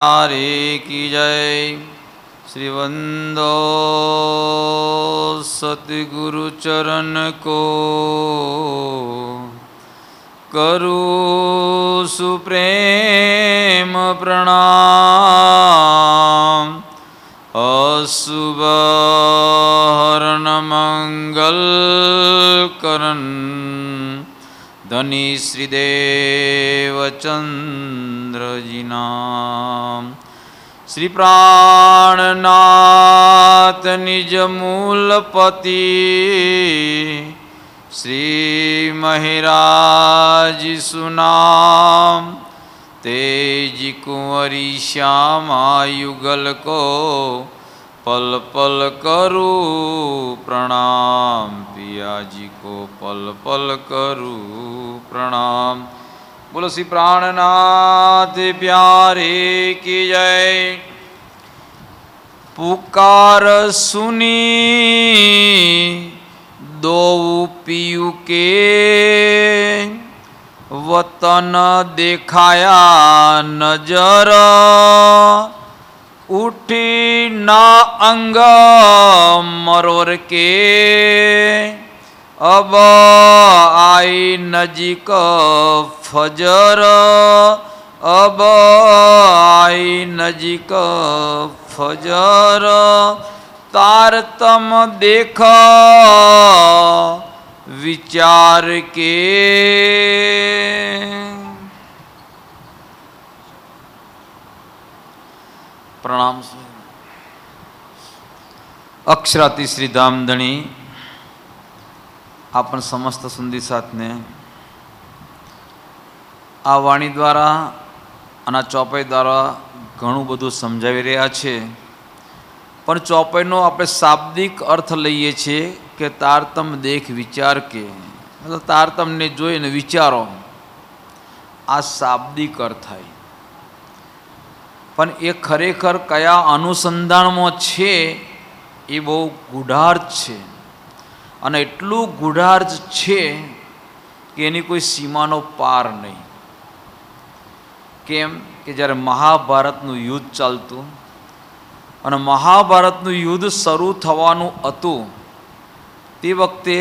हरे की जय। श्री वंदो सतगुरु चरण को, करू सुप्रेम प्रणाम। अशुभ हरण मंगल करन, धनी श्रीदेव चंद्र जी नाम। श्री प्राणनाथ निज मूलपति, श्री महिराज सुनाम। तेज कुंवरी श्यामा युगल को, पल पल करू प्रणाम। पिया जी को पल पल करू प्रणाम। बोलो श्री प्राणनाथ प्यारे की जय। पुकार सुनी दो पियू के, वतन देखाया नजर। उठी ना अंग मरोर के, अब आई नजीक फजर। अब आई नजीक फजर। तारतम देख विचार के। प्रणाम। अक्षराती श्री धामधणी आपण समस्त सुंदी साथने आ वाणी द्वारा અને ચોપાઈ દ્વારા ઘણું બધું સમજાવી રહ્યા છે, પણ ચોપાઈનો આપણે શાબ્દિક અર્થ લઈએ છીએ કે તારતમ દેખ વિચાર કે, મતલબ તારતમને જોઈને વિચારો, આ શાબ્દિક અર્થ થાય. પણ એ ખરેખર કયા અનુસંધાનમાં છે એ બહુ ગૂઢાર્થ છે, અને એટલું ગૂઢાર્થ છે કે એની કોઈ સીમાનો પાર નહીં. કેમ કે જ્યારે મહાભારતનું યુદ્ધ ચાલતું અને મહાભારતનું યુદ્ધ શરૂ થવાનું હતું તે વખતે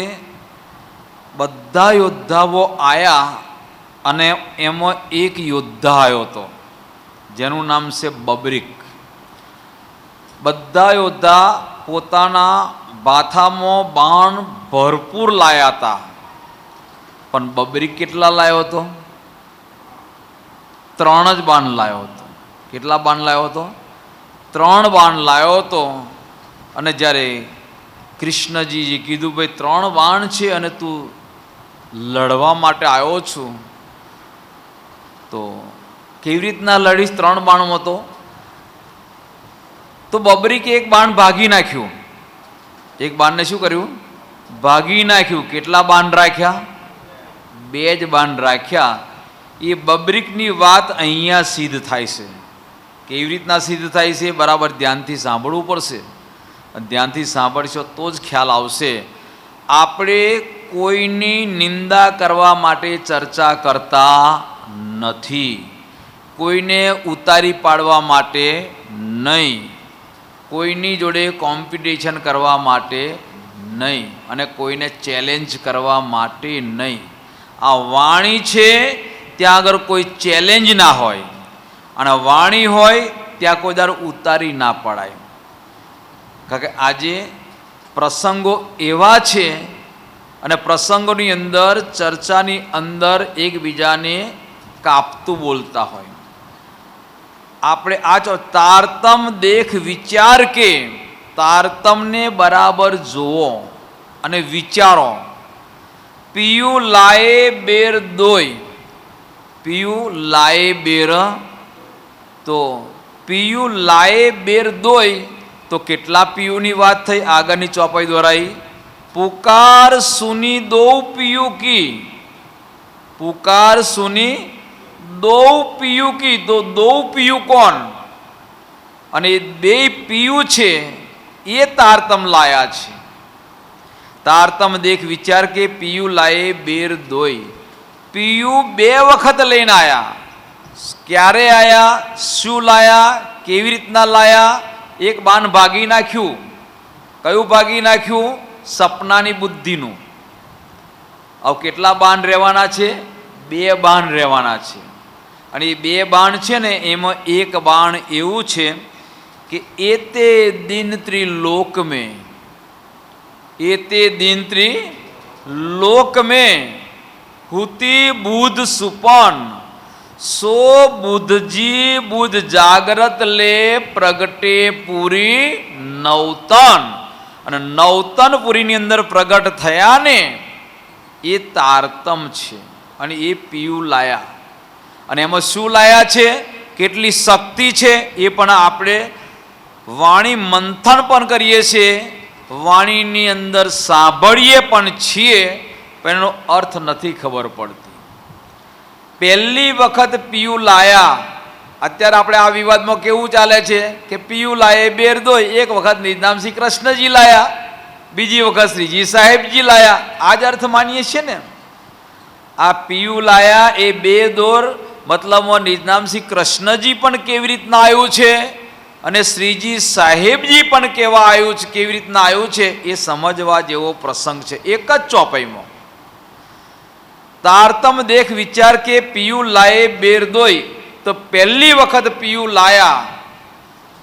બધા યોદ્ધાઓ આવ્યા અને એમાં એક યોદ્ધા આવ્યો હતો જેનું નામ છે બબ્રીક. બધા યોદ્ધા પોતાના બાથામાં બાણ ભરપૂર લાયા હતા, પણ બબ્રીક કેટલા લાવ્યો હતો? 3 જ બાણ લાવ્યો હતો. કેટલા બાણ લાવ્યો હતો? 3 બાણ લાવ્યો હતો. અને જ્યારે કૃષ્ણજીએ કીધું ભાઈ 3 બાણ છે અને તું લડવા માટે આવ્યો છું, તો કેવી રીતના લડીશ 3 બાણમાં? તો બબ્રીકે એક બાણ ભાગી નાખ્યું. એક બાણને શું કર્યું? ભાગી નાખ્યું. કેટલા બાણ રાખ્યા? 2 જ બાણ રાખ્યા. એ બબ્રીકની વાત અહીંયા સિદ્ધ થાય છે. કેવી રીતના સિદ્ધ થાય છે? બરાબર ધ્યાનથી સાંભળવું પડશે. ધ્યાનથી સાંભળશો તો જ ખ્યાલ આવશે. આપણે કોઈની નિંદા કરવા માટે ચર્ચા કરતા નથી, કોઈને ઉતારી પાડવા માટે નહીં, કોઈની જોડે કોમ્પિટિશન કરવા માટે નહીં, અને કોઈને ચેલેન્જ કરવા માટે નહીં. આ વાણી છે ત્યાં આગળ કોઈ ચેલેન્જ ના હોય, અને વાણી હોય ત્યાં કોઈ દર ઉતારી ના પડાય. કારણ કે આજે પ્રસંગો એવા છે અને પ્રસંગોની અંદર, ચર્ચાની અંદર એકબીજાને કાપતું બોલતા હોય. આપણે આ તારતમ દેખ વિચાર કે, તારતમને બરાબર જુઓ અને વિચારો. પિયું લાયે બેર દોય, પિયું લાયે બેર, તો પિયું લાયે બેર દોય તો કેટલા પિયુની વાત થઈ? આગળની ચોપાઈ દ્વારા પુકાર સુની દો પિયુ કી, પુકાર સુની દો પિયુ કી. તો 2 પિયુ કોણ? અને એ 2 પિયુ છે એ તારતમ લાયા છે. તારતમ દેખ વિચાર કે પિયુ લાયે બેર દોય. પીયું 2 વખત લઈને આવ્યા. ક્યારે આયા, શું લાયા, કેવી રીતના લાયા? એક બાણ ભાગી નાખ્યું. કયું ભાગી નાખ્યું? સપનાની બુદ્ધિનું. હવે કેટલા બાણ રહેવાના છે? 2 બાણ રહેવાના છે. અને એ 2 બાણ છે ને, એમાં એક બાણ એવું છે કે એતે દિન ત્રિલોક મેં, એતે દિન ત્રિલોક મેં હુતિ બુધ સુપન, સો બુધજી બુધ જાગ્રત લે પ્રગટે પૂરી નવતન. અને નવતનપુરીની અંદર પ્રગટ થયા ને એ તારતમ છે. અને એ પીયું લાયા. અને એમાં શું લાયા છે, કેટલી શક્તિ છે એ પણ આપણે વાણી મંથન પણ કરીએ છીએ, વાણીની અંદર સાંભળીએ પણ છીએ, પણ એનો અર્થ નથી ખબર પડતી. પહેલી વખત પીયું લાયા. અત્યારે આપણે આ વિવાદમાં કેવું ચાલે છે કે પીયું લાયે બેર દોય. એક વખત નિજનામ શ્રી કૃષ્ણજી લાયા, બીજી વખત શ્રીજી સાહેબજી લાયા. આ જ અર્થ માનીએ છીએ ને. આ પીયું લાયા એ 2 દોર મતલબમાં નિજનામ શ્રી કૃષ્ણજી પણ કેવી રીતના આવ્યું છે અને શ્રીજી સાહેબજી પણ કેવા આવ્યું છે, કેવી રીતના આવ્યું છે એ સમજવા જેવો પ્રસંગ છે. એક જ ચોપાઈમાં તારતમ દેખ વિચાર કે પીયું લાયે બેર દોય. તો પહેલી વખત પીયું લાયા,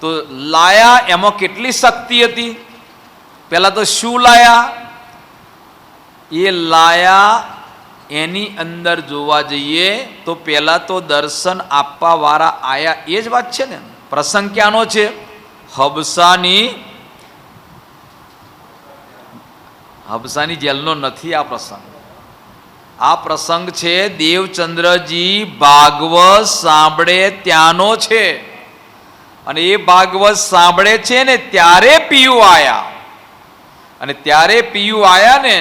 તો લાયા એમાં કેટલી શક્તિ હતી? પહેલા તો શું લાયા? એ લાયા એની અંદર જોવા જઈએ તો પહેલા તો દર્શન આપવા વાળા આયા. એ જ વાત છે ને. પ્રસંગ ક્યાંનો છે? હબસાની જેલનો નથી આ પ્રસંગ. આ પ્રસંગ છે દેવચંદ્રજી ભાગવત સાંભળે ત્યાંનો છે. અને એ ભાગવત સાંભળે છે ને ત્યારે પીયું આયા. અને ત્યારે પીયું આયા ને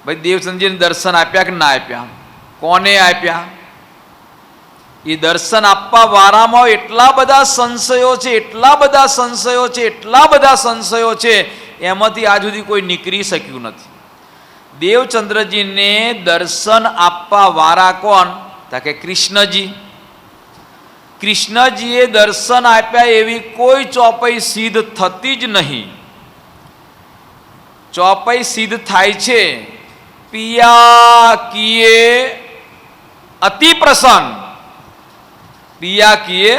ભાઈ, દેવચંદ્રજીને દર્શન આપ્યા કે ના આપ્યા? કોને આપ્યા? એ દર્શન આપવા વાળામાં એટલા બધા સંશયો છે, એટલા બધા સંશયો છે, એટલા બધા સંશયો છે, એમાંથી આજ સુધી કોઈ નીકળી શક્યું નથી. દેવચંદ્રજીને દર્શન આપવા વાળા કોણ? કે કૃષ્ણજી. કૃષ્ણજીએ દર્શન આપ્યા એવી કોઈ ચોપાઈ સિદ્ધ થતી જ નહીં. ચોપાઈ સિદ્ધ થાય છે પિયા કિએ અતિ પ્રસન્ન. પિયા કિએ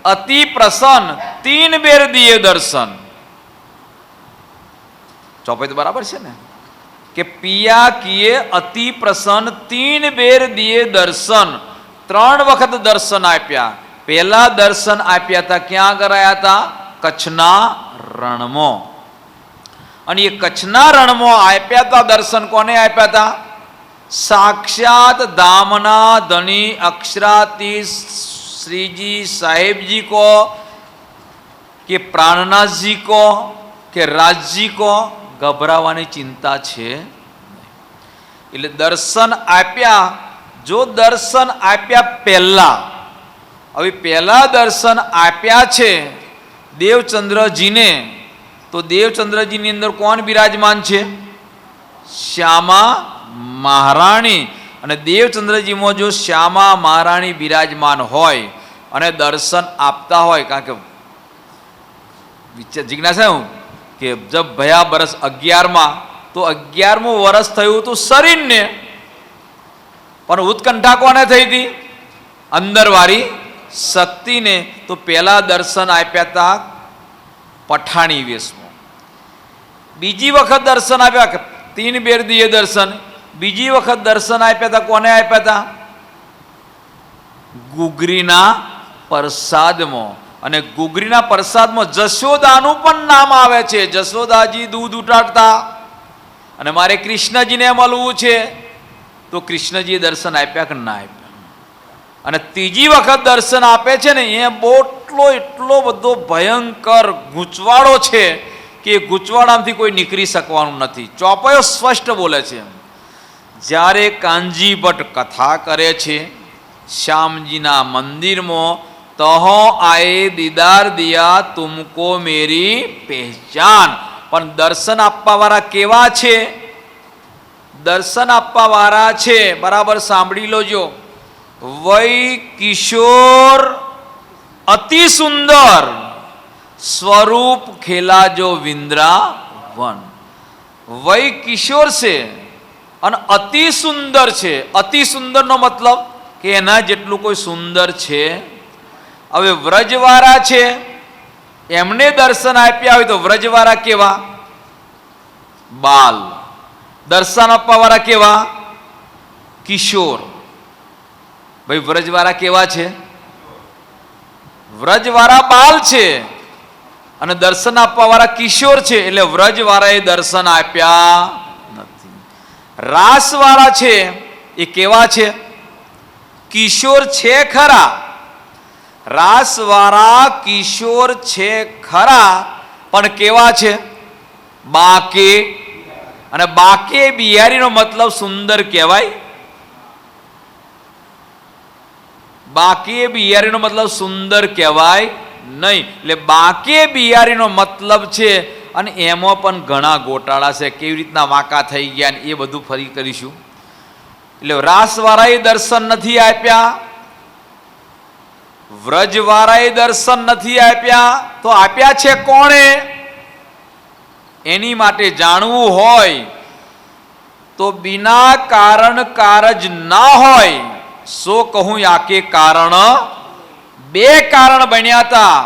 અતિ પ્રસન્ન 3 બેર દિએ દર્શન. ચોપાઈ તો બરાબર છે ને કે પિયા કિએ અતિ પ્રસન્ન 3 બેર દિએ દર્શન. 3 વખત દર્શન આપ્યા. પહેલા દર્શન આપ્યા હતા ક્યાં કરાયા હતા? કચ્છના રણમાં. અને એ કચ્છના રણમાં આપ્યા હતા દર્શન. કોને આપ્યા હતા? સાક્ષાત ધામના ધણી અક્ષરાતીશ શ્રીજી સાહેબજી को કે પ્રાણનાથજી को કે રાજજી को ગભરાવાની ચિંતા છે. એટલે દર્શન આપ્યા. જો દર્શન આપ્યા પહેલા, હવે પહેલા દર્શન આપ્યા છે દેવચંદ્રજીને, તો દેવચંદ્રજીની અંદર કોણ બિરાજમાન છે? શ્યામા મહારાણી. અને દેવચંદ્રજીમાં જો શ્યામા મહારાણી બિરાજમાન હોય અને દર્શન આપતા હોય, કારણ કે જિજ્ઞાસા હું કે જબ ભયા બરસ 11માં, તો 11મું વર્ષ થયું હતું શરીરને, પણ ઉત્કંઠા કોને થઈ હતી? અંદરવાળી શક્તિને. તો પહેલા દર્શન આપ્યા હતા પઠાણી વેશમાં. બીજી વખત દર્શન આપ્યા 3 બેર દિએ દર્શન. બીજી વખત દર્શન આપ્યા હતા કોને આપ્યા હતા? ગુગરીના પ્રસાદમાં. અને ગુગરીના પ્રસાદમાં જશોદાનું પણ નામ આવે છે. જશોદાજી દૂધ ઉટાડતા અને મારે કૃષ્ણજીને મળવું છે, તો કૃષ્ણજીએ દર્શન આપ્યા કે ના આપ્યા? અને ત્રીજી વખત દર્શન આપે છે ને એ એટલો બધો ભયંકર ગૂંચવાડો છે કે એ ગૂંચવાડામાંથી કોઈ નીકળી શકવાનું નથી. ચોપાઈઓ સ્પષ્ટ બોલે છે. જ્યારે કાનજી ભટ્ટ કથા કરે છે શ્યામજીના મંદિરમાં, તહો આએ દીદાર દિયા તુમકો મેરી પહેચાન. પણ દર્શન આપવા વાળા કેવા છે? દર્શન આપવા વાળા છે, બરાબર સાંભળી લોજો, વય કિશોર અતિ સુંદર સ્વરૂપ ખેલા જો વિંદ્રાવન. વય કિશોર છે અને અતિ સુંદર છે. અતિ સુંદરનો મતલબ કે એના જેટલું કોઈ સુંદર છે. હવે વ્રજવાળા છે એમને દર્શન આપ્યા હોય તો વ્રજવાળા કેવા? બાલ. દર્શન આપવાવાળા કેવા? કિશોર. ભાઈ વ્રજવાળા કેવા છે? વ્રજવાળા બાલ છે અને દર્શન આપવાવાળા કિશોર છે, એટલે વ્રજવાળાએ દર્શન આપ્યા નથી. રાસવાળા છે એ કેવા છે? કિશોર છે ખરા, રાસવાળા કિશોર છે ખરા, પણ કેવા છે? બાકે. અને બાકે બિહારીનો મતલબ સુંદર કહેવાય. બાકે બિહારીનો મતલબ સુંદર કહેવાય નહીં. એટલે બાકે બિહારીનો મતલબ છે. અને એમાં પણ ઘણા ગોટાળા છે, કેવી રીતના વાંકા થઈ ગયા ને એ બધું ફરી કરીશું. એટલે રાસવાળાએ દર્શન નથી આપ્યા, વ્રજવાળાએ દર્શન નથી આપ્યા, તો આપ્યા છે કોણે? એની માટે જાણવું હોય તો બિના કારણ કારજ ના હોય. સો કહું યાકે કારણ, બે કારણ બન્યા હતા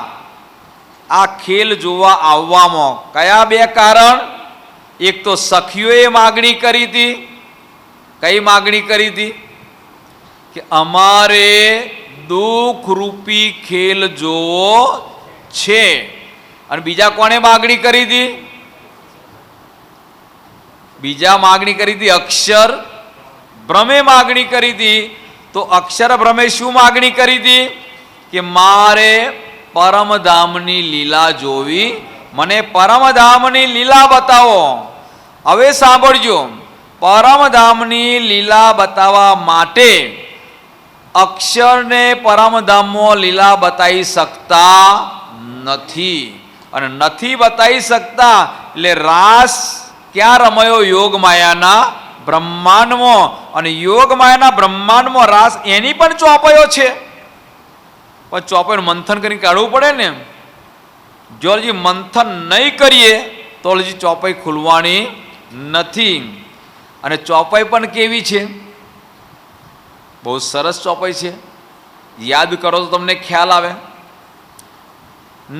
આ ખેલ જોવા આવવામાં. કયા બે કારણ? એક તો સખીઓએ માગણી કરી હતી. કઈ માગણી કરી હતી? કે અમારે દુઃખ રૂપી ખેલ જોવો છે. અને બીજા કોણે માગણી કરી હતી? બીજા માગણી કરી હતી અક્ષર બ્રહ્મે માગણી કરી હતી. તો અક્ષર બ્રહ્મે શું માગણી કરી હતી? કે મારે પરમધામની લીલા જોવી, મને પરમધામની લીલા બતાવો. હવે સાંભળજો, પરમધામની લીલા બતાવવા માટે અક્ષરને પરમધામમાં લીલા બતાવી શકતા નથી. અને નથી બતાવી શકતા એટલે રાસ ક્યાં રમાયો? યોગ માયાના બ્રહ્માંડમાં. અને યોગ માયાના બ્રહ્માંડમાં રાસ એની પણ ચોપાયો છે, પણ ચોપાઈનું મંથન કરીને કાઢવું પડે ને. જો હજી મંથન નહીં કરીએ તો હજી ચોપાઈ ખુલવાની નથી. અને ચોપાઈ પણ કેવી છે? બહુ સરસ ચોપાઈ છે. યાદ કરો તો તમને ખ્યાલ આવે.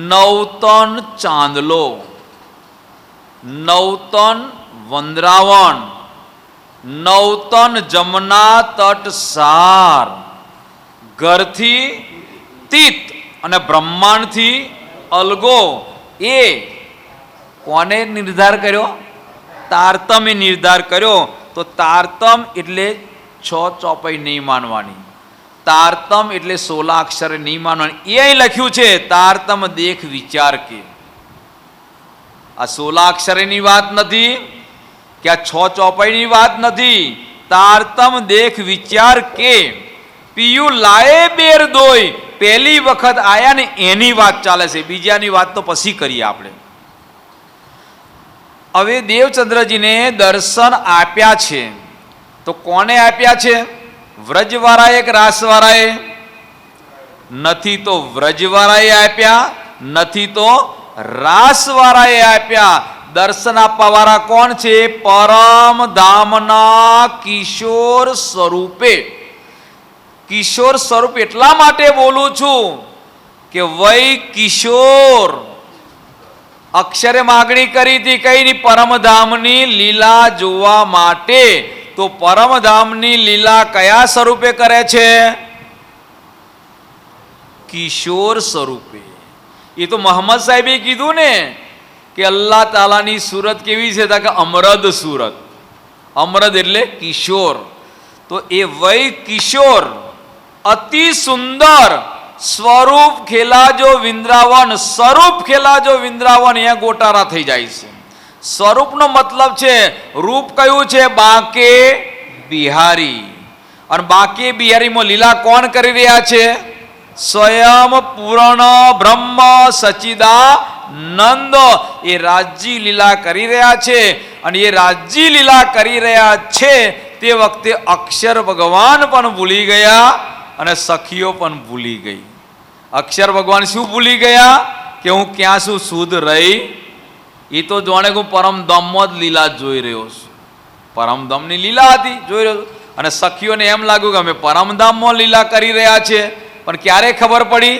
નવતન ચાંદલો, નવતન વંદ્રાવન, નવતન જમના તટ સાર, ઘરથી તીત અને બ્રહ્માંડથી અલગો. એ કોને નિર્ધાર કર્યો? તારતમે નિર્ધાર કર્યો. તો તારતમ એટલે 6 ચોપાઈ નહીં માનવાની, તારતમ એટલે 16 અક્ષરે નહીં માનવાની. એ અહીં લખ્યું છે તારતમ દેખ વિચાર કે. આ 16 અક્ષરની વાત નથી કે આ 6 ચોપાઈની વાત નથી. તારતમ દેખ વિચાર કે પિયુ લાએ બેર દોય. પહેલી વખત આયા ને એની વાત ચાલે છે, બીજાની વાત તો પછી કરીએ આપણે. હવે દેવચંદ્રજીને દર્શન આપ્યા છે, તો કોને આપ્યા છે? વ્રજવાળાએ કે રાસવાળાએ? નથી તો વ્રજવાળાએ આપ્યા, નથી તો રાસવાળાએ આપ્યા. દર્શન આપવાવાળા કોણ છે? પરમધામના કિશોર સ્વરૂપે. કિશોર સ્વરૂપ એટલા માટે બોલું છું કે વય કિશોર. અક્ષરે માગણી કરી હતી કઈની? પરમધામની લીલા જોવા માટે. તો પરમધામની લીલા કયા સ્વરૂપે કરે છે? કિશોર સ્વરૂપે. એ તો મોહમ્મદ સાહેબે કીધું ને કે અલ્લાહ તાલાની સુરત કેવી છે? કે અમરદ સુરત. અમરદ એટલે કિશોર. તો એ વય કિશોર અતિ સુંદર સ્વરૂપ ખેલાજો વિંદ્રાવન. સ્વરૂપ ખેલાજો વિંદ્રાવન, અહીંયા ગોટાળા થઈ જાય છે. સ્વરૂપનો મતલબ છે રૂપ. કયું છે? બાકે બિહારી. અને બાકે બિહારીમાં લીલા કોણ કરી રહ્યા છે? સ્વયં પૂર્ણ બ્રહ્મ સચ્ચિદાનંદ. એ રાજજી લીલા કરી રહ્યા છે. અને એ રાજજી લીલા કરી રહ્યા છે તે વખતે અક્ષર ભગવાન પણ ભૂલી ગયા અને સખીઓ પણ ભૂલી ગઈ. અક્ષર ભગવાન શું ભૂલી ગયા કે હું ક્યાં છું, શુદ્ધ રહી. એ તો જાણે કે હું પરમધામમાં જ લીલા જોઈ રહ્યો છું. પરમધામની લીલા હતી જોઈ રહ્યો છું. અને સખીઓને એમ લાગ્યું કે અમે પરમધામમાં લીલા કરી રહ્યા છે. પણ ક્યારે ખબર પડી?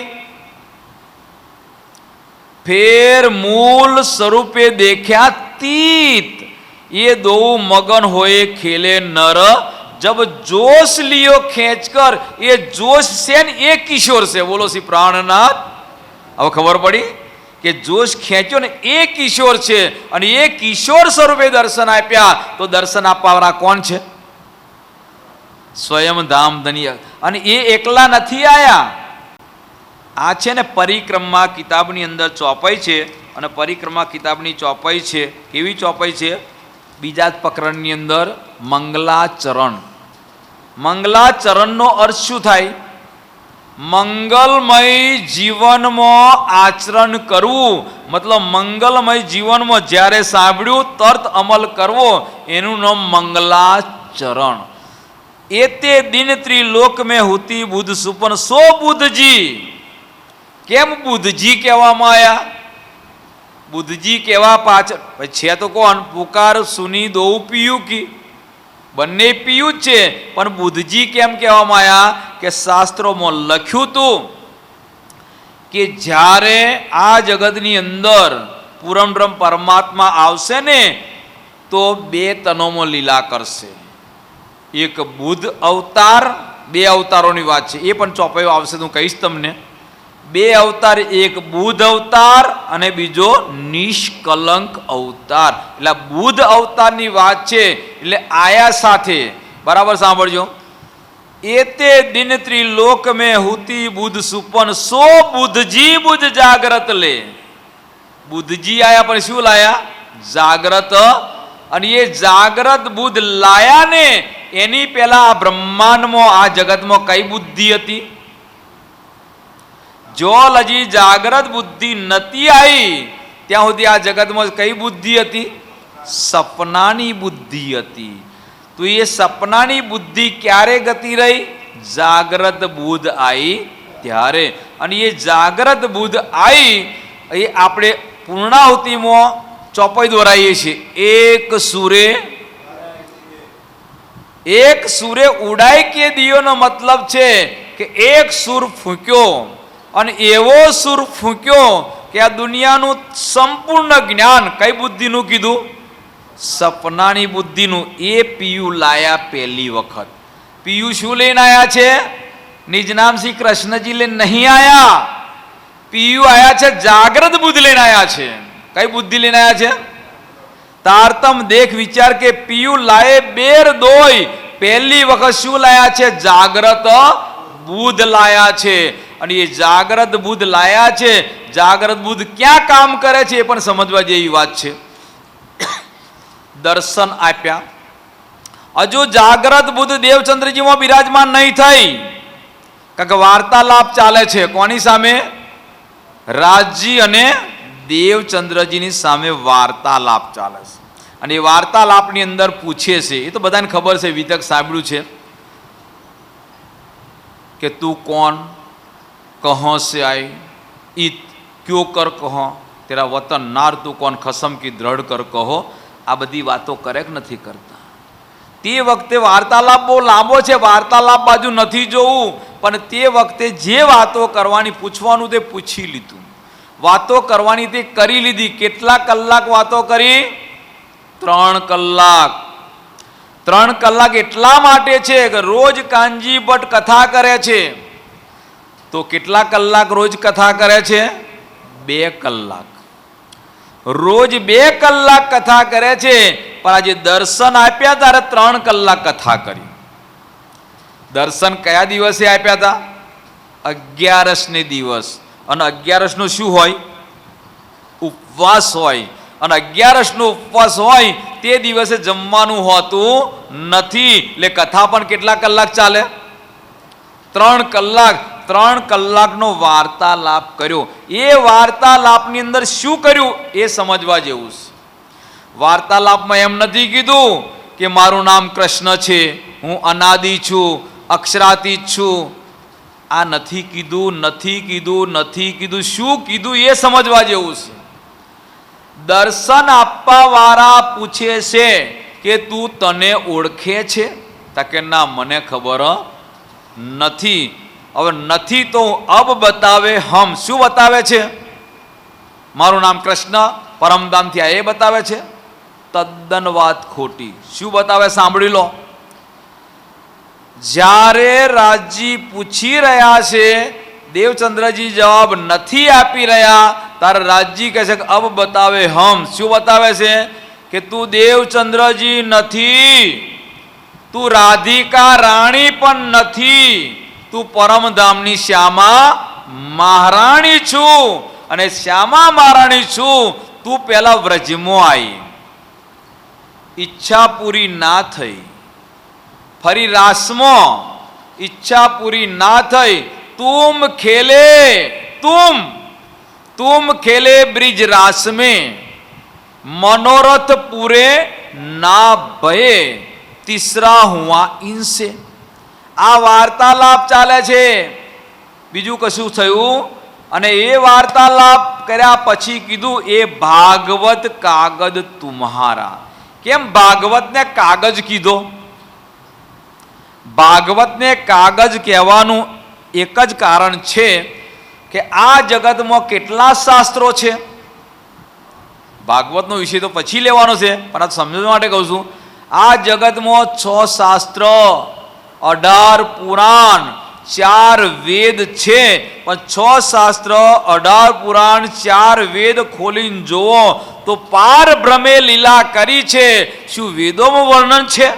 ફેર મૂળ સ્વરૂપે દેખ્યા તીત, ये दो मगन होए खेले नर, जब जोश लियो खेच कर, ये जोश से एक किशोर से. बोलो श्री प्राणनाथ. अब खबर पड़ी કે જોશ ખેંચ્યો ને એ કિશોર છે અને એ કિશોર સ્વરૂપે દર્શન આપ્યા. તો દર્શન આપવાવાળા કોણ છે? સ્વયં ધામધની. અને એ એકલા નથી આયા. આ છે ને પરિક્રમા કિતાબની અંદર ચોપાઈ છે. અને પરિક્રમા કિતાબની ચોપાઈ છે કેવી ચોપાઈ છે? બીજા જ પ્રકરણની અંદર મંગલાચરણ. મંગલાચરણનો અર્થ શું થાય? મંગલમય જીવનમાં આચરણ કરવું. મતલબ મંગલમય જીવનમાં જ્યારે સાંભળ્યું તરત અમલ કરવો, એનું નામ મંગલાચરણ. એતે દિન ત્રિલોક મેં હુતી બુદ્ધ સુપન. સો બુદ્ધજી. કેમ બુદ્ધજી કહેવામાં આવ્યા? બુદ્ધજી કેવા પાછળ છે તો કોણ? પુકાર સુની દો પિયું કી. બંને પિયું જ છે, પણ બુદ્ધજી કેમ કહેવામાં આવ્યા? કે શાસ્ત્રોમાં લખ્યું હતું કે જ્યારે આ જગતની અંદર પૂરણબ્રહ્મ પરમાત્મા આવશે ને તો બે તનોમાં લીલા કરશે. એક બુદ્ધ અવતાર, બે અવતારોની વાત છે, એ પણ ચોપાયો આવશે, હું કહીશ તમને. બે અવતાર, એક બુદ્ધ અવતાર અને બીજો નિષ્કલંક અવતાર. એટલે બુદ્ધ અવતારની વાત છે. એટલે આયા સાથે બરાબર સાંભળજો. એતે દિન ત્રિલોક મેં હુતી બુદ્ધ સુપન, સો બુદ્ધજી બુદ્ધ જાગ્રત લે. બુદ્ધજી આયા પણ શું લાયા? જાગ્રત. અને એ જાગ્રત બુદ્ધ લાયા ને એની પહેલા આ બ્રહ્માંડમાં, આ જગતમાં કઈ બુદ્ધિ હતી? જો હજી જાગ્રત બુદ્ધિ નથી આવી ત્યાં સુધી આ જગતમાં કઈ બુદ્ધિ હતી? સપનાની બુદ્ધિ હતી. તો એ સપનાની બુદ્ધિ ક્યારે ગતિ રહી? જાગ્રત બુદ્ધ આવી ત્યારે. અને એ જાગ્રત બુદ્ધ આવી એ આપણે પૂર્ણાહુતિમાં ચોપાઈ દોરાઈએ છીએ. એક સૂરે ઉડાય કે દિયોનો મતલબ છે કે એક સૂર ફૂંક્યો અને એવો સૂર ફૂંક્યો કે આ દુનિયાનું સંપૂર્ણ જ્ઞાન કઈ બુદ્ધિનું કીધું? સપનાની બુદ્ધિનું. એ પિયુ લાયા પહેલી વખત. પિયુ શું લઈને આયા છે? નિજ નામ શ્રી કૃષ્ણજી લઈને નહીં આયા. પિયુ આયા છે જાગ્રત બુદ્ધ લઈને આયા છે. કઈ બુદ્ધિ લઈને આયા છે? તારતમ દેખ વિચાર કે પિયુ લાયે બેર દોય. પહેલી વખત શું લાયા છે? જાગ્રત બુદ્ધ લાયા છે. અને એ જાગ્રત બુદ્ધ લાયા છે. જાગ્રત બુદ્ધ ક્યાં કામ કરે છે એ પણ સમજવા જેવી વાત છે. દર્શન આપ્યા. હજુ જાગ્રત બુદ્ધ દેવચંદ્રજીમાં બિરાજમાન નહીં થઈ. કારણ કે વાર્તાલાપ ચાલે છે. કોની સામે? રાજજી અને દેવચંદ્રજીની સામે વાર્તાલાપ ચાલે છે. અને એ વાર્તાલાપની અંદર પૂછે છે, એ તો બધાને ખબર છે, વિતક સાંભળ્યું છે કે તું કોણ, કહો से आई, इत क्यों कर कहो, तेरा वतन नार तू कौन, खसम की દ્રઢ કર કહો. આ બધી વાતો કરે કે નથી કરતા? તે વખતે વાર્તાલાપ બહુ લાંબો છે, વાર્તાલાપ બાજુ નથી જોવું, પણ તે વખતે જે વાતો કરવાની, પૂછવાનું તે પૂછી લીધું, વાતો કરવાની તે કરી લીધી. કેટલા કલાક વાતો કરી? 3 કલાક. 3 કલાક એટલા માટે છે કે રોજ કાનજી ભટ્ટ કથા કરે છે. તો કેટલા કલાક રોજ કથા કરે છે? 2 કલાક. રોજ 2 કલાક કથા કરે છે. પણ આજે દર્શન આપ્યા ત્યારે 3 કલાક કથા કરી. દર્શન કયા દિવસે આપ્યા હતા? 11 ને દિવસ. અને 11 નું શું હોય? ઉપવાસ હોય. અને 11 નો ઉપવાસ હોય તે દિવસે જમવાનું હોતું નથી. એટલે કથા પણ કેટલા કલાક ચાલે? 3 કલાક. 3 કલાકનો વાર્તાલાપ કર્યો. એ વાર્તાલાપની અંદર શું કર્યું એ સમજવા જેવું છે. વાર્તાલાપમાં એમ નથી કીધું કે મારું નામ કૃષ્ણ છે, હું અનાદિ છું, અક્ષરાતીત છું, આ નથી કીધું, નથી કીધું, નથી કીધું, શું કીધું એ સમજવા જેવું છે. દર્શન આપવા વાળા પૂછે છે કે તું તને ઓળખે છે? કે ના, મને ખબર નથી. હવે નથી તો અબ બતાવે હમ. શું બતાવે છે? મારું નામ કૃષ્ણ, પરમધામથી આ એ બતાવે છે. તદ્દન વાત ખોટી. શું બતાવે? સાંભળી લો. જ્યારે રાજજી પૂછી રહ્યા છે, દેવચંદ્રજી જવાબ નથી આપી રહ્યા, તારે રાજજી કહે છે કે અબ બતાવે હમ. શું બતાવે છે? કે તું દેવચંદ્રજી નથી, તું રાધિકા રાણી પણ નથી, તું પરમધામની શ્યામા મહારાણી છું. અને શ્યામા મહારાણી છું, તું પેલા વ્રજમાં આવી, ઈચ્છા પૂરી ના થઈ, ફરી રાસમાં ઈચ્છા પૂરી ના થઈ. તુમ ખેલે, તુમ ખેલે બ્રિજ રાસ में, मनोरथ पूरे ना भये, तीसरा हुआ इनसे. આ વાર્તાલાપ ચાલે છે, બીજું કશું થયું. અને એ વાર્તાલાપ કર્યા પછી કીધું એ ભાગવત કાગજ તુમ્હારા. કેમ ભાગવતને કાગજ કીધો? ભાગવતને કાગજ કહેવાનું એક જ કારણ છે કે આ જગતમાં કેટલા શાસ્ત્રો છે. ભાગવતનો વિષય તો પછી લેવાનો છે, પણ આ સમજવા માટે કહું છું. આ જગતમાં 6 શાસ્ત્ર, 18 પુરાણ, 4 વેદ છે. પણ 6 શાસ્ત્ર, 18 પુરાણ, 4 વેદ ખોલીને જુઓ તો પાર બ્રહ્મે લીલા કરી છે. શું વેદોમાં વર્ણન છે?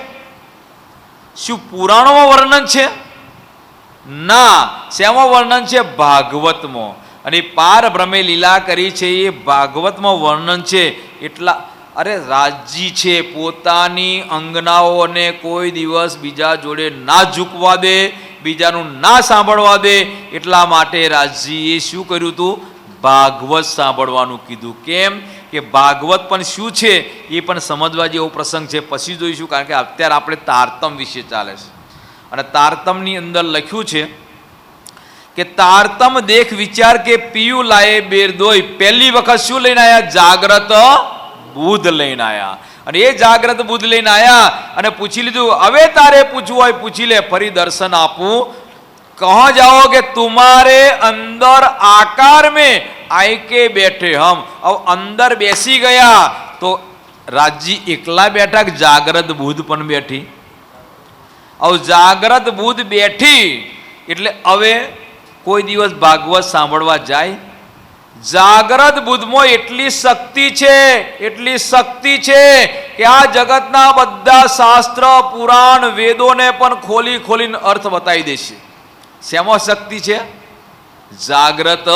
શું પુરાણોમાં વર્ણન છે? ના. શેમાં વર્ણન છે? ભાગવતમાં. અને પાર બ્રહ્મે લીલા કરી છે એ ભાગવતમાં વર્ણન છે. એટલા અરે રાજજી છે, પોતાની અંગનાઓને કોઈ દિવસ બીજા જોડે ના ઝૂકવા દે, બીજાનું ના સાંભળવા દે. એટલા માટે રાજજીએ શું કર્યું હતું? ભાગવત સાંભળવાનું કીધું. કેમ કે ભાગવત પણ શું છે એ પણ સમજવા જેવો પ્રસંગ છે, પછી જોઈશું. કારણ કે અત્યારે આપણે તારતમ વિશે ચાલે છે, અને તારતમની અંદર લખ્યું છે કે તારતમ દેખ વિચાર કે પીયું લાયે બેર દોય. પહેલી વખત શું લઈને આવ્યા? જાગ્રત બુધ લઈને આવ્યા. અને એ જાગ્રત બુધ લઈને આવ્યા અને પૂછી લીધું, હવે તારે પૂછવું હોય પૂછી લે, ફરી દર્શન આપું. કહો જાઓ કે તુમારે અંદર આકાર में આઈ કે બેઠે હમ. હવે અંદર બેસી ગયા તો રાજજી એકલા બેઠા કે જાગ્રત બુધ પણ બેઠી? હવે જાગ્રત બુધ બેઠી એટલે હવે કોઈ દિવસ ભાગવત સાંભળવા જાય? જાગ્રત બુદ્ધમાં એટલી શક્તિ છે, એટલી શક્તિ છે કે આ જગતના બધા શાસ્ત્ર, પુરાણ, વેદોને પણ ખોલી ખોલીને અર્થ બતાવી દેશે. શેમાં શક્તિ છે? જાગ્રત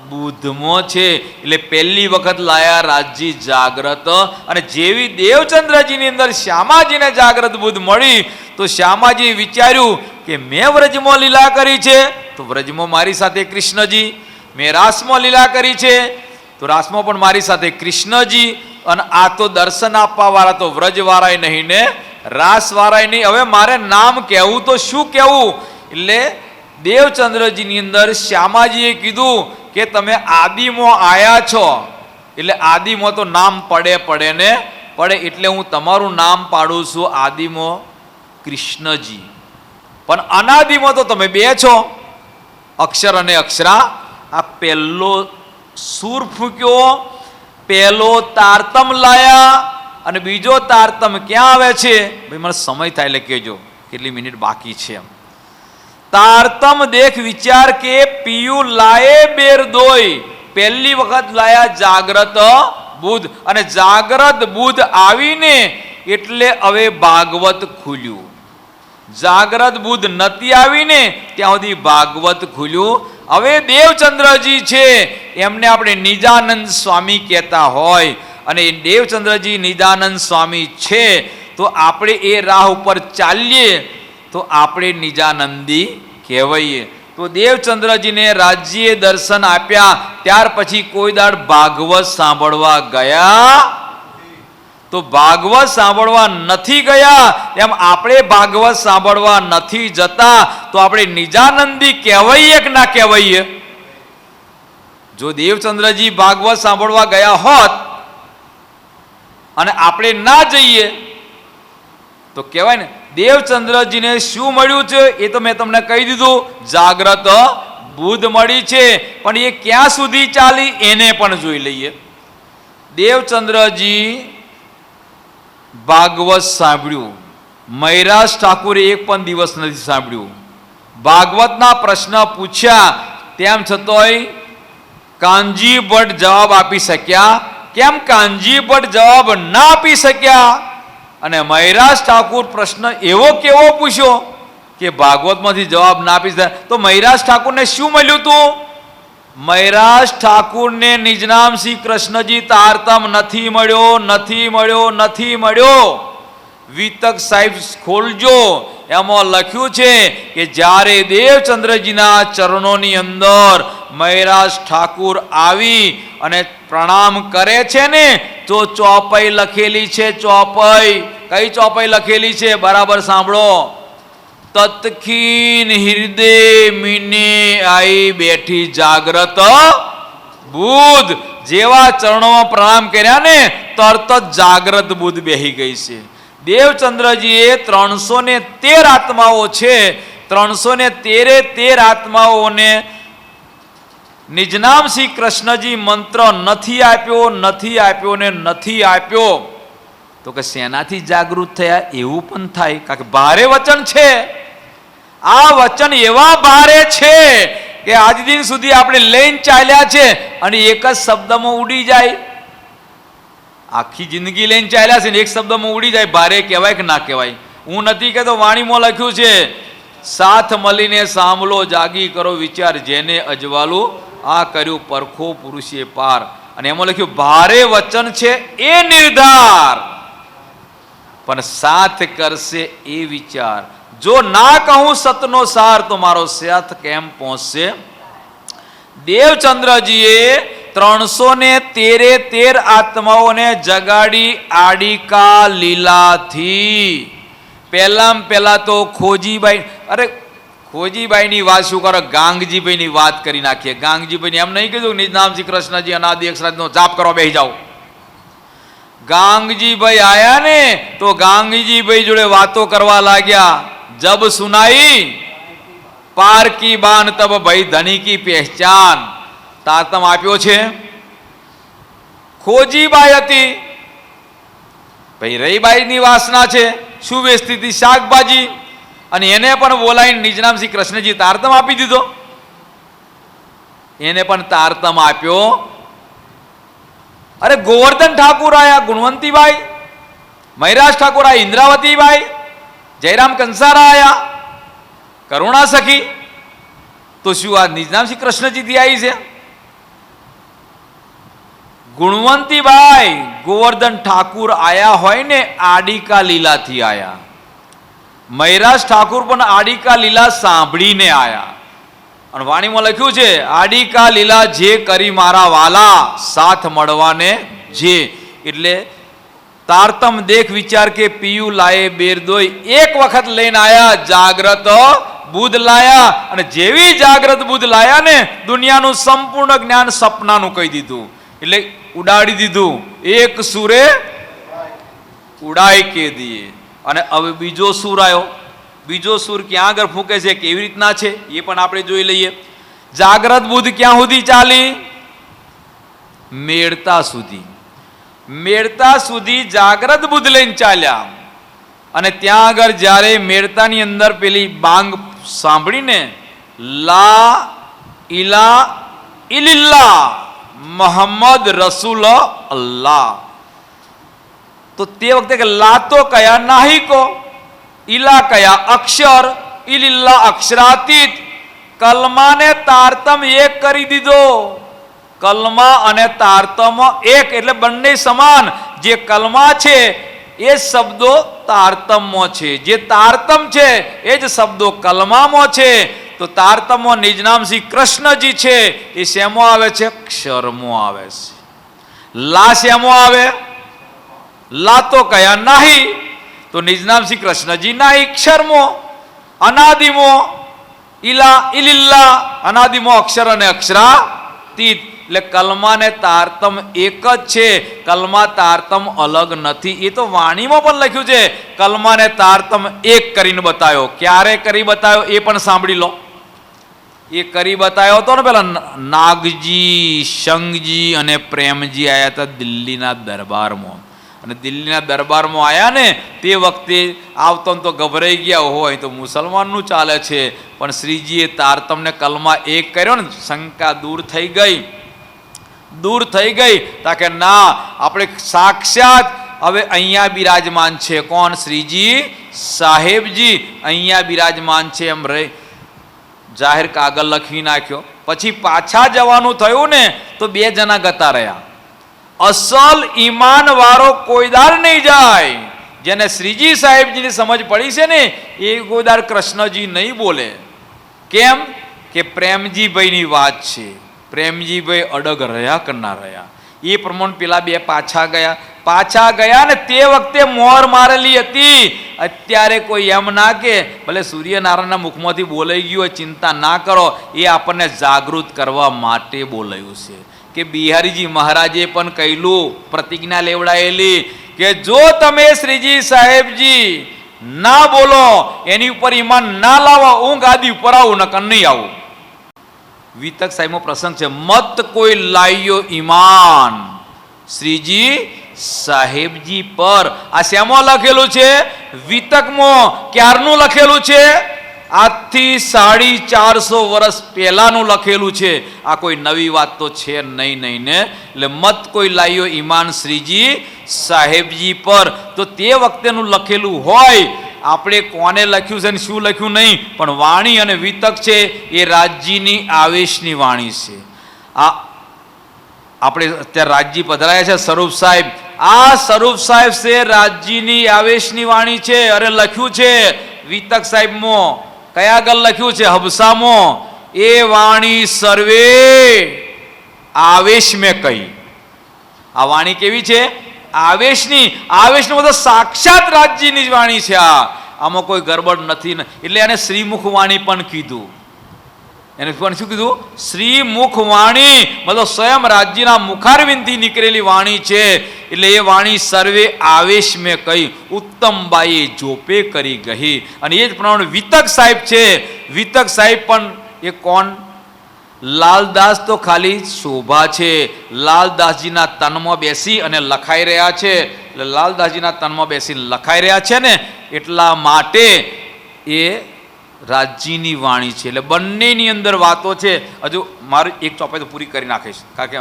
બુદ્ધમાં છે. એટલે પહેલી વખત લાયા રાજજી જાગ્રત. અને જેવી દેવચંદ્રજીની અંદર શ્યામાજીને જાગ્રત બુદ્ધ મળી તો શ્યામાજીએ વિચાર્યું કે મેં વ્રજમાં લીલા કરી છે તો વ્રજમાં મારી સાથે કૃષ્ણજી, મેં રાસમાં લીલા કરી છે તો રાસમાં પણ મારી સાથે કૃષ્ણજી. અને આ તો દર્શન આપવા વાળા તો વ્રજવાળાય નહીં ને રાસવાળાય નહીં. હવે મારે નામ કહેવું તો શું કહેવું? એટલે દેવચંદ્રજીની અંદર શ્યામાજીએ કીધું કે તમે આદિમાં આયા છો, એટલે આદિમાં તો નામ પડે ને પડે, એટલે હું તમારું નામ પાડું છું આદિમાં કૃષ્ણજી. પણ અનાદિમાં તો તમે બે છો, અક્ષર અને અક્ષરા. આ પહેલો સૂર ફૂક્યો, પહેલો તારતમ લાયા, અને બીજો તારતમ ક્યાં આવે છે? ભાઈ મને સમય થાય એટલે કહેજો કેટલી મિનિટ બાકી છે. તારતમ દેખ વિચાર કે પીયું લાયે બેર દોય. પહેલી વખત લાયા જાગ્રત બુદ્ધ, અને જાગ્રત બુદ્ધ આવીને એટલે હવે ભાગવત ખુલ્યું. જાગ્રત બુદ્ધ નથી આવીને ત્યાં સુધી ભાગવત ખુલ્યું. હવે દેવચંદ્રજી છે એમને આપણે નિજાનંદ સ્વામી કહેતા હોય, અને દેવચંદ્રજી નિજાનંદ સ્વામી છે તો આપણે એ રાહ ઉપર ચાલીએ તો આપણે નિજાનંદી કહેવાઈએ. તો દેવચંદ્રજીને રાજ્યે દર્શન આપ્યા ત્યાર પછી કોઈ દાડ ભાગવત સાંભળવા ગયા. તો ભાગવત સાંભળવા નથી ગયા એમ આપણે ભાગવત સાંભળવા નથી જતા તો આપણે નિજાનંદી કહેવાઈએ કે ના કહેવાઈએ? જો દેવચંદ્રજી ભાગવત સાંભળવા ગયા હોત અને આપણે ના જઈએ તો કહેવાય ને દેવચંદ્રજીને શું મળ્યું છે એ તો મેં તમને કહી દીધું, જાગ્રત બુદ્ધ મળી છે. પણ એ ક્યાં સુધી ચાલી એને પણ જોઈ લઈએ. દેવચંદ્રજી ભાગવત સાંભળ્યું, મૈરાજ ઠાકુરે એક પણ દિવસ નથી સાંભળ્યું. ભાગવતના પ્રશ્ન પૂછ્યા તેમ છતાંય કાનજી ભટ્ટ જવાબ આપી શક્યા. કેમ કાનજી ભટ્ટ જવાબ ના આપી શક્યા? અને મૈરાજ ઠાકુર પ્રશ્ન એવો કેવો પૂછ્યો કે ભાગવતમાંથી જવાબ ના આપી શક્યા. તો મૈરાજ ઠાકુરને શું મળ્યું હતું? મૈરાજ ઠાકુરને નિજનામ શ્રી કૃષ્ણજી તારતમ નથી મળ્યો, નથી મળ્યો, નથી મળ્યો. વિતક સાહેબ ખોલજો, એમાં લખ્યું છે કે જ્યારે દેવચંદ્રજીના ચરણોની અંદર મૈરાજ ઠાકુર આવી અને પ્રણામ કરે છે ને તો ચોપાઈ લખેલી છે. ચોપાઈ કઈ ચોપાઈ લખેલી છે? બરાબર સાંભળો. તત્ખીન હૃદય મીને આઈ બેઠી જાગ્રત બુદ્ધ. જેવા ચરણોમાં પ્રણામ કર્યા ને તરત જ જાગ્રત બુદ્ધ બેહી ગઈ છે. દેવચંદ્રજીએ 313 આત્માઓ છે, 313 આત્માઓને નિજનામ શ્રી કૃષ્ણજી મંત્ર નથી આપ્યો, નથી આપ્યો ને નથી આપ્યો. તો કે શેનાથી જાગૃત થયા? એવું પણ થાય કારણ કે ભારે વચન છે. આ વચન એવા ભારે છે કે આજ દિન સુધી આપણે લઈને ચાલ્યા છે અને એક જ શબ્દમાં ઉડી જાય. આખી જિંદગી લઈને ચાલ્યા છે ને એક શબ્દમાં ઉડી જાય. ભારે કહેવાય કે ના કહેવાય? હું નથી કહેતો, વાણીમાં લખ્યું છે સાથ મળીને સાંભળો જાગી કરો વિચાર જેને અજવાલું આ કર્યું પરખો પુરુષે પાર. અને એમાં લખ્યું ભારે વચન છે એ નિર્ધાર પણ સાથ કરશે એ વિચાર. જો ના કહું સતનો સાર તો મારો સાથ કેમ પહોંચશે? દેવચંદ્રજીએ 313 આત્માઓને જગાડી આડિકા લીલાથી. પહેલા તો ખોજીબાઈ, અરે ખોજીબાઈની વાત શું કરો, ગાંગજીભાઈની વાત કરી નાખીએ. ગાંગજીભાઈ એમ નહીં કીધું નિજ નામ શ્રી કૃષ્ણજી અનાદિ અક્ષરાજનો જાપ કરવા બેસી જાઓ. ગાંગજીભાઈ આયા ને તો ગાંગજીભાઈ જોડે વાતો કરવા લાગ્યા. જબ સુનાઈ પાર કી બાન તબ ભાઈ ધની કી પહેચાન. તારતમ આપ્યો છે. ખોજીબાઈ હતી, ભાઈ રહીબાઈની વાસના છે, શું વેચતી હતી? શાકભાજી. અને એને પણ બોલાવીને નિજનામ શ્રી કૃષ્ણજી તારતમ આપી દીધો. એને પણ તારતમ આપ્યો. અરે ગોવર્ધન ઠાકુર આયા, ગુણવંતીબાઈ, મૈરાજ ઠાકુર આયા, ઇન્દ્રાવતીબાઈ, જયરામ કંસારા આયા, કરુણા સખી. તો શું આ નિજનામ શ્રી કૃષ્ણજીથી આવી છે? ગુણવંતીબાઈ ગોવર્ધન ઠાકુર આયા હોય ને આડિકા લીલાથી આયા. મૈરાજ ઠાકુર પણ આડિકા લીલા સાંભળીને આયા. અને વાણીમાં લખ્યું છે આડિકા લીલા જે કરી મારા વાલા સાથ મળવાને જે. એટલે તારતમ દેખ વિચાર કે પીયું લાયે બેરદોઈ. એક વખત લઈને આયા, જાગ્રત બુદ્ધ લાયા. અને જેવી જાગ્રત બુદ્ધ લાયા ને દુનિયાનું સંપૂર્ણ જ્ઞાન સપનાનું કહી દીધું. એટલે ઉડાડી દીધું. એક સુરે ઉડાઈ કે દીએ. અને હવે બીજો સૂર આવ્યો. બીજો સૂર ક્યાં આગળ ફૂંકે છે, કેવી રીતના છે એ પણ આપણે જોઈ લઈએ. જાગ્રત બુદ્ધ ક્યાં સુધી ચાલી? મેળતા સુધી. મેળતા સુધી જાગ્રત બુદ્ધ લઈને ચાલ્યા. અને ત્યાં આગળ જ્યારે મેળતાની અંદર પેલી બાંગ સાંભળીને લા ઇલા ઇલિલ્લા મોહમ્મદ રસૂલ અલ્લાહ. તો તે વખતે કે લા તો કયા નાહિકો, ઇલા કયા અક્ષર, ઇલિલ્લા અક્ષરાતીત. કલમાને તારતમ એક કરી દીધો. કલમા અને તારતમ એક એટલે બંને સમાન. જે કલમા છે એ શબ્દો તારતમમાં છે, જે તારતમ છે એ જ શબ્દો કલમામાં છે. તો તારતમમાં નિજનામ શ્રી કૃષ્ણજી છે એ શેમાં આવે છે? ક્ષરમાં આવે છે. લા શેમાં આવે? લાતો કયા નાહી, તો નિજ નામ શ્રી કૃષ્ણજી નાહી ક્ષરમો અનાદિમો ઈલા ઇલિલ્લા, અનાદિમો અક્ષર અને અક્ષરાતીત. એટલે કલમા ને તારતમ એક જ છે, કલમા તારતમ અલગ નથી. એ તો વાણીમાં પણ લખ્યું છે, કલમા ને તારતમ એક કરીને બતાવ્યો. ક્યારે કરી બતાવ્યો એ પણ સાંભળી લો. એ કરી બતાવ્યો હતો ને પેલા નાગજી, શંખજી અને પ્રેમજી આવ્યા હતા દિલ્હીના દરબારમાં. અને દિલ્હીના દરબારમાં આવ્યા ને તે વખતે આવતો તો ગભરાઈ ગયા હોય તો મુસલમાનનું ચાલે છે, પણ શ્રીજીએ તારતમને કલમા એક કર્યો ને, શંકા દૂર થઈ ગઈ. દૂર થઈ ગઈ તાકે ના, આપણે સાક્ષાત હવે અહીંયા બિરાજમાન છે. કોણ? શ્રીજી સાહેબજી અહીંયા બિરાજમાન છે એમ રહે જાહેર કાગળ લખી નાખ્યો. પછી પાછા જવાનું થયું ને તો બે જણા ગતા રહ્યા. અસલ ઈમાન વાળો કોઈદાર નહીં જાય. જેને શ્રીજી સાહેબજીની સમજ પડી છે ને એ કોઈદાર કૃષ્ણજી નહીં બોલે. કેમ કે પ્રેમજીભાઈની વાત છે. પ્રેમજીભાઈ અડગ રહ્યા કે ના રહ્યા એ પ્રમાણે પેલા બે પાછા ગયા. પાછા ગયા ને તે વખતે મોર મારેલી હતી. અત્યારે કોઈ એમ ના કે ભલે સૂર્યનારાયણના મુખમાંથી બોલાઈ ગયું હોય, ચિંતા ના કરો, એ આપણને જાગૃત કરવા માટે બોલાયું છે. કે બિહારીજી મહારાજે પણ કહેલું, પ્રતિજ્ઞા લેવડાયેલી કે જો તમે શ્રીજી સાહેબજી ના બોલો, એની ઉપર ઈમાન ના લાવો, હું ગાદી ઉપર આવું નકર નહીં આવું. વિતક સાહેબનો પ્રસંગ છે. મત કોઈ લાયો ઈમાન શ્રીજી સાહેબજી પર. આ શેમાં લખેલું છે? વિતકમાં. ક્યારનું લખેલું છે? આજથી 450 વર્ષ પહેલાનું લખેલું છે. આ કોઈ નવી વાત તો છે નહીં નહીં ને. એટલે મત કોઈ લાયો ઈમાન શ્રીજી સાહેબજી પર, તો તે વખતેનું લખેલું હોય. આપણે કોને લખ્યું છે ને શું લખ્યું નહીં, પણ વાણી અને વિતક છે એ રાજજીની આવેશની વાણી છે. આ આપણે અત્યારે રાજજી પધરાયા છે સ્વરૂપ સાહેબ. આ સ્વરૂપ સાહેબ છે રાજજીની આવેશની વાણી છે. અરે લખ્યું છે વિતક સાહેબમાં. કયા આગળ લખ્યું છે? હબસામાં. એ વાણી સર્વે આવેશ મેં કહી. આ વાણી કેવી છે? આવેશની. આવેશનો મતલબ સાક્ષાત રાજજીની જ વાણી છે. આમાં કોઈ ગરબડ નથી. એટલે એને શ્રીમુખ વાણી પણ કીધું. એને પણ શું કીધું? શ્રીમુખ વાણી. મતલબ સ્વયં રાજ્યના મુખારવિંદથી નીકળેલી વાણી છે. એટલે એ વાણી સર્વે આવેશ મેં કહી, ઉત્તમ બાઈએ જોપે કરી ગઈ. અને એ જ પ્રમાણે વિતક સાહેબ છે. વિતક સાહેબ પણ એ કોણ? લાલદાસ તો ખાલી શોભા છે. લાલદાસજીના તનમાં બેસી અને લખાઈ રહ્યા છે. એટલે લાલદાસજીના તનમાં બેસીને લખાઈ રહ્યા છે ને એટલા માટે એ રાજજીની વાણી છે. એટલે બંનેની અંદર વાતો છે. હજુ મારી એક ચોપાઈ તો પૂરી કરી નાખીશ, કારણ કે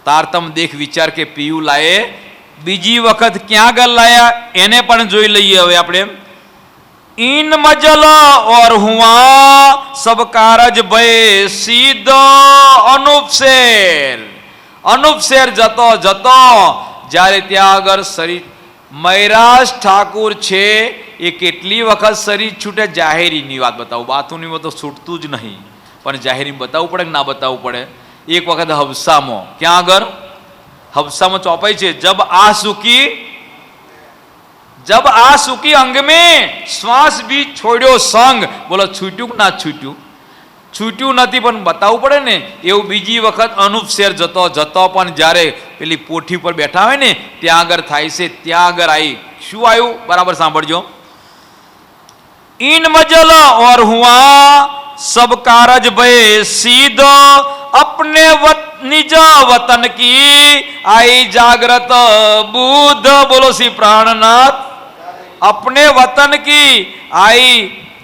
તારતમ દેખ વિચાર કે પીયું લાયે બીજી વખત ક્યાં આગળ લાયા એને પણ જોઈ લઈએ હવે આપણે. इन मजल और हुआ सब कारज भय सीधो અનુપશેર જતો જતો જ્યારે ત્યાં આગળ શરીર મૈરાજ ઠાકુર છે એ કેટલી વખત શરીર છૂટે. જાહેરીની વાત બતાવું, બાથુની તો છૂટતું જ નહીં, પણ જાહેરી બતાવવું પડે કે ના બતાવવું પડે. એક વખત હબસામાં. ક્યાં આગળ? હબસામાં ચોપાઈ છે. जब आ सुखी अंग में श्वास भी छोड़्यो संग. बोलो छूट्યું કે ના છૂટ્યું? છૂટ્યું નથી પણ બતાવવું પડે ને. એવું બીજી વખત અનુપશેર જતો જતો પણ જ્યારે પેલી પોઠી પર બેઠા હોય ને ત્યાં આગળ થાય છે. ત્યાં આગળ આવી શું આવ્યું? બરાબર સાંભળજો. इन मजल और हुआ सब कारज भय सीधो अपने निज वतन की आई जागृत बुद्ध. बोलो श्री प्राणनाथ. अपने वतन की आई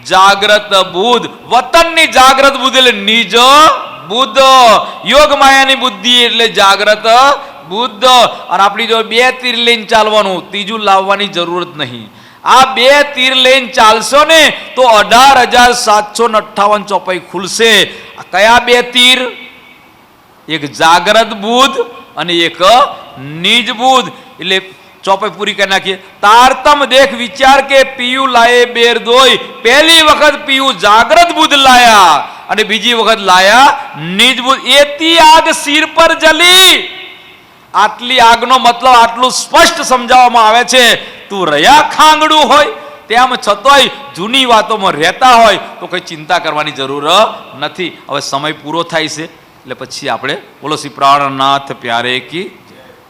जागृत बुद्ध. वतनની જાગ્રત બુદ્ધિ એટલે નિજ બુદ્ધ. યોગ માયાની બુદ્ધિ એટલે જાગ્રત બુદ્ધ. અને આપણી જો બે તીર લઈને ચાલવાનું, ત્રીજું લાવવાની જરૂરત નહીં. આ બે તીર લઈને ચાલશો ને તો 18,758 ચોપાઈ ખુલશે. કયા બે તીર? એક જાગ્રત બુદ્ધ અને એક નિજ બુદ્ધ. એટલે ચોપાઈ પૂરી કરી નાખીએ. તારતમ દેખ વિચાર કે પીયું લાયે બેર દોય. પહેલી વખત પીયું જાગ્રત બુદ્ધ લાયા અને બીજી વખત લાયા નિજ બુદ્ધ. એતી આગ સિર પર જલી આટલી આગનો મતલબ આટલું સ્પષ્ટ સમજાવવામાં આવે છે. તું રહ્યા ખાંગડું હોય તેમ છતાંય જૂની વાતોમાં રહેતા હોય તો કંઈ ચિંતા કરવાની જરૂર નથી. હવે સમય પૂરો થાય છે એટલે પછી આપણે બોલો શ્રી પ્રાણનાથ પ્યારે કી